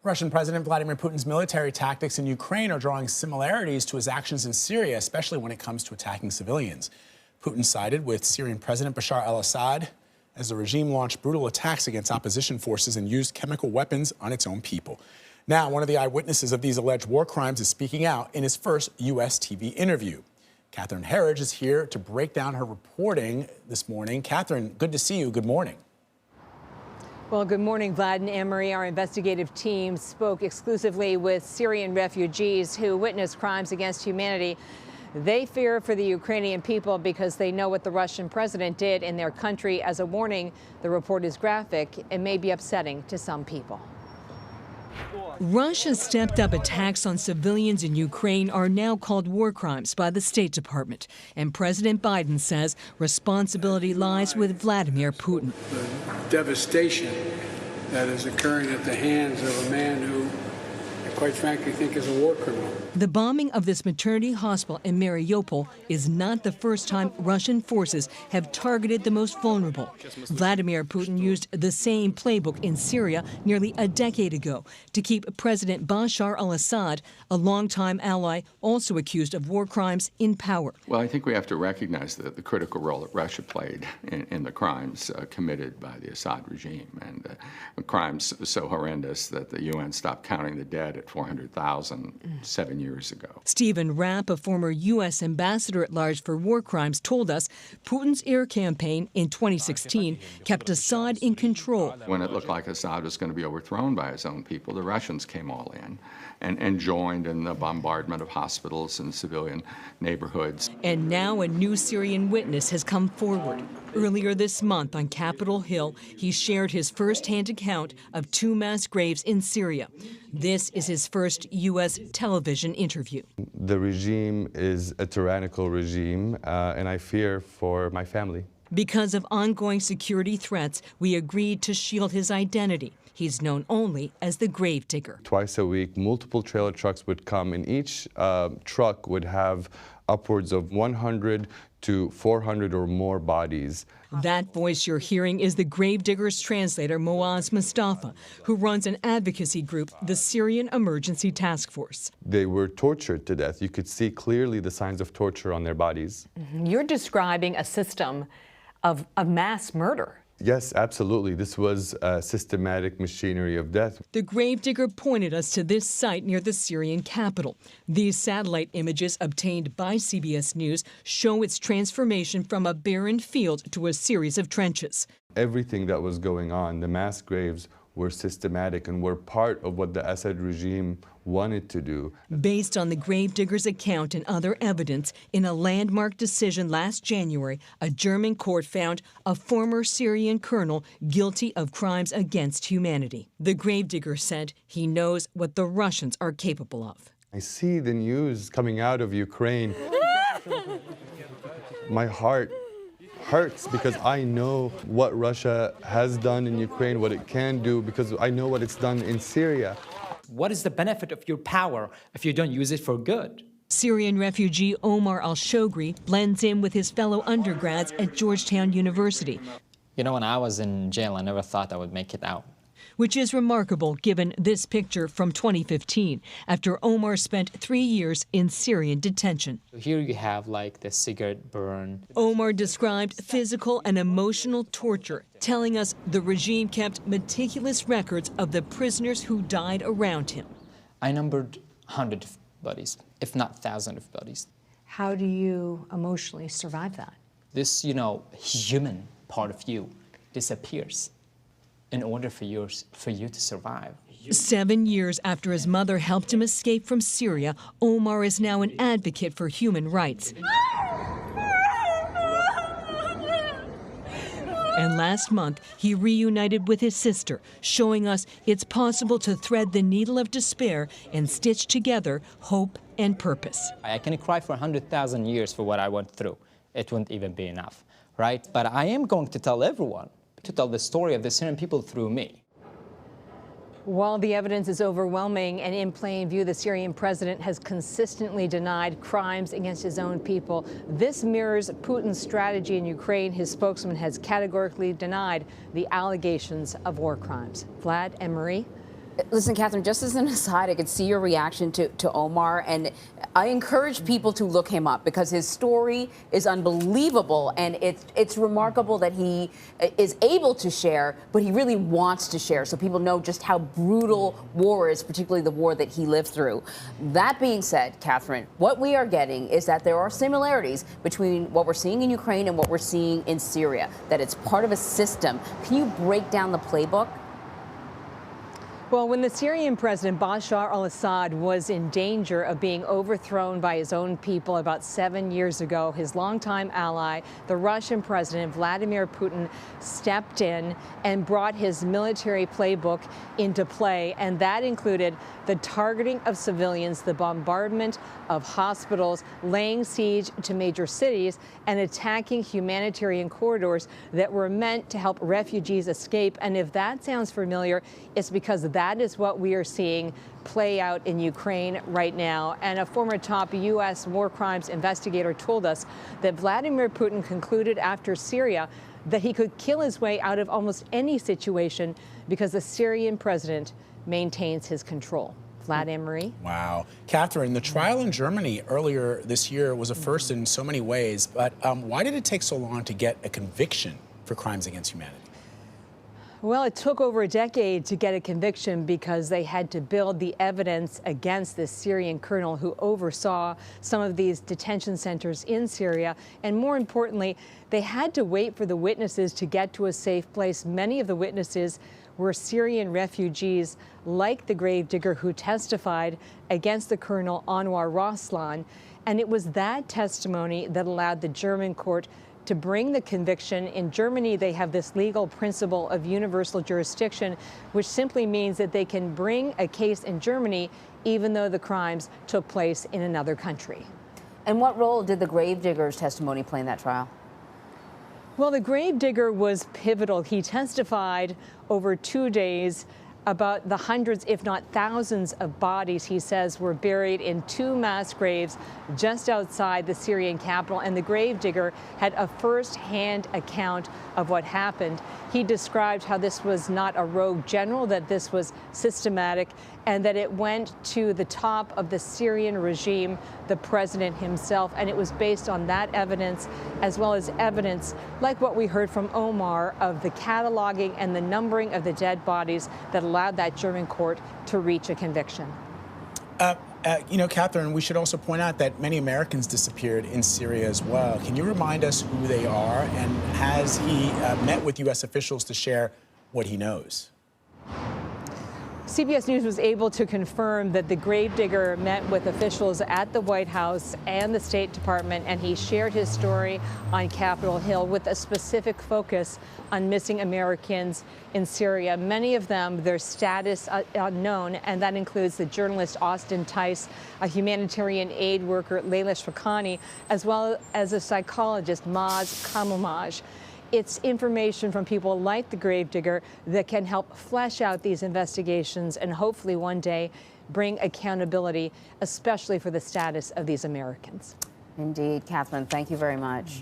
Russian President Vladimir Putin's military tactics in Ukraine are drawing similarities to his actions in Syria, especially when it comes to attacking civilians. Putin sided with Syrian President Bashar al-Assad as the regime launched brutal attacks against opposition forces and used chemical weapons on its own people. Now, one of the eyewitnesses of these alleged war crimes is speaking out in his first U.S. TV interview. Catherine Herridge is here to break down her reporting this morning. Catherine, good to see you. Good morning. Well, good morning, Vlad and Anne-Marie. Our investigative team spoke exclusively with Syrian refugees who witnessed crimes against humanity. They fear for the Ukrainian people because they know what the Russian president did in their country. As a warning, the report is graphic and may be upsetting to some people. Russia's stepped-up attacks on civilians in Ukraine are now called war crimes by the State Department. And President Biden says responsibility lies with Vladimir Putin. The devastation that is occurring at the hands of a man who, I quite frankly, think is a war criminal. The bombing of this maternity hospital in Mariupol is not the first time Russian forces have targeted the most vulnerable. Vladimir Putin used the same playbook in Syria nearly a decade ago to keep President Bashar al-Assad, a longtime ally, also accused of war crimes, in power. Well, I think we have to recognize the critical role that Russia played in the crimes committed by the Assad regime, and crimes so horrendous that the UN stopped counting the dead at 400,000 7 years ago. Stephen Rapp, a former U.S. ambassador at large for war crimes, told us Putin's air campaign in 2016 kept Assad in control. When it looked like Assad was going to be overthrown by his own people, the Russians came all in and joined in the bombardment of hospitals and civilian neighborhoods. And now a new Syrian witness has come forward. Earlier this month on Capitol Hill, he shared his first-hand account of 2 mass graves in Syria. This is his first U.S. television interview. The regime is a tyrannical regime, and I fear for my family. Because of ongoing security threats, we agreed to shield his identity. He's known only as the Gravedigger. Twice a week, multiple trailer trucks would come, and each truck would have upwards of 100 to 400 or more bodies. That voice you're hearing is the Gravedigger's translator, Moaz Mustafa, who runs an advocacy group, the Syrian Emergency Task Force. They were tortured to death. You could see clearly the signs of torture on their bodies. You're describing a system of mass murder. Yes, absolutely. This was a systematic machinery of death. The Gravedigger pointed us to this site near the Syrian capital. These satellite images obtained by CBS News show its transformation from a barren field to a series of trenches. Everything that was going on, the mass graves, were systematic and were part of what the Assad regime wanted to do. Based on the Gravedigger's account and other evidence, in a landmark decision last January, a German court found a former Syrian colonel guilty of crimes against humanity. The Gravedigger said he knows what the Russians are capable of. I see the news coming out of Ukraine. My heart hurts because I know what Russia has done in Ukraine, what it can do, because I know what it's done in Syria. What is the benefit of your power if you don't use it for good? Syrian refugee Omar al-Shogri blends in with his fellow undergrads at Georgetown University. You know, when I was in jail, I never thought I would make it out. Which is remarkable given this picture from 2015, after Omar spent 3 years in Syrian detention. Here you have like the cigarette burn. Omar described physical and emotional torture, telling us the regime kept meticulous records of the prisoners who died around him. I numbered hundreds of bodies, if not thousands of bodies. How do you emotionally survive that? This, human part of you disappears in order for you to survive. 7 years after his mother helped him escape from Syria, Omar is now an advocate for human rights. And last month, he reunited with his sister, showing us it's possible to thread the needle of despair and stitch together hope and purpose. I can cry for 100,000 years for what I went through. It wouldn't even be enough, right? But I am going to tell everyone, to tell the story of the Syrian people through me. While the evidence is overwhelming and in plain view, the Syrian president has consistently denied crimes against his own people. This mirrors Putin's strategy in Ukraine. His spokesman has categorically denied the allegations of war crimes. Vlad and Marie. Listen, Catherine, just as an aside, I could see your reaction to Omar, and I encourage people to look him up because his story is unbelievable, and it's remarkable that he is able to share, but he really wants to share so people know just how brutal war is, particularly the war that he lived through. That being said, Catherine, what we are getting is that there are similarities between what we're seeing in Ukraine and what we're seeing in Syria, that it's part of a system. Can you break down the playbook? Well, when the Syrian president Bashar al-Assad was in danger of being overthrown by his own people about 7 years ago, his longtime ally, the Russian president Vladimir Putin, stepped in and brought his military playbook into play, and that included the targeting of civilians, the bombardment of hospitals, laying siege to major cities, and attacking humanitarian corridors that were meant to help refugees escape. And if that sounds familiar, it's because that is what we are seeing play out in Ukraine right now. And a former top U.S. war crimes investigator told us that Vladimir Putin concluded after Syria that he could kill his way out of almost any situation because the Syrian president maintains his control. Vlad Emery. Wow. Catherine, the trial in Germany earlier this year was a first in so many ways, but why did it take so long to get a conviction for crimes against humanity? Well, it took over a decade to get a conviction because they had to build the evidence against this Syrian colonel who oversaw some of these detention centers in Syria. And more importantly, they had to wait for the witnesses to get to a safe place. Many of the witnesses were Syrian refugees like the Gravedigger who testified against the colonel Anwar Raslan. And it was that testimony that allowed the German court to bring the conviction. In Germany, they have this legal principle of universal jurisdiction, which simply means that they can bring a case in Germany even though the crimes took place in another country. And what role did the Gravedigger's testimony play in that trial? Well, the Gravedigger was pivotal. He testified over 2 days about the hundreds, if not thousands, of bodies he says were buried in 2 mass graves just outside the Syrian capital. And the Gravedigger had a first-hand account of what happened. He described how this was not a rogue general, that this was systematic, and that it went to the top of the Syrian regime, the president himself. And it was based on that evidence, as well as evidence like what we heard from Omar of the cataloging and the numbering of the dead bodies that allowed that German court to reach a conviction. You know, Catherine, we should also point out that many Americans disappeared in Syria as well. Can you remind us who they are, and has he met with U.S. officials to share what he knows? CBS News was able to confirm that the Gravedigger met with officials at the White House and the State Department, and he shared his story on Capitol Hill with a specific focus on missing Americans in Syria. Many of them, their status unknown, and that includes the journalist Austin Tice, a humanitarian aid worker Leila Shfaqani, as well as a psychologist Maz Kamomaj. It's information from people like the Gravedigger that can help flesh out these investigations and hopefully one day bring accountability, especially for the status of these Americans. Indeed, Catherine, thank you very much.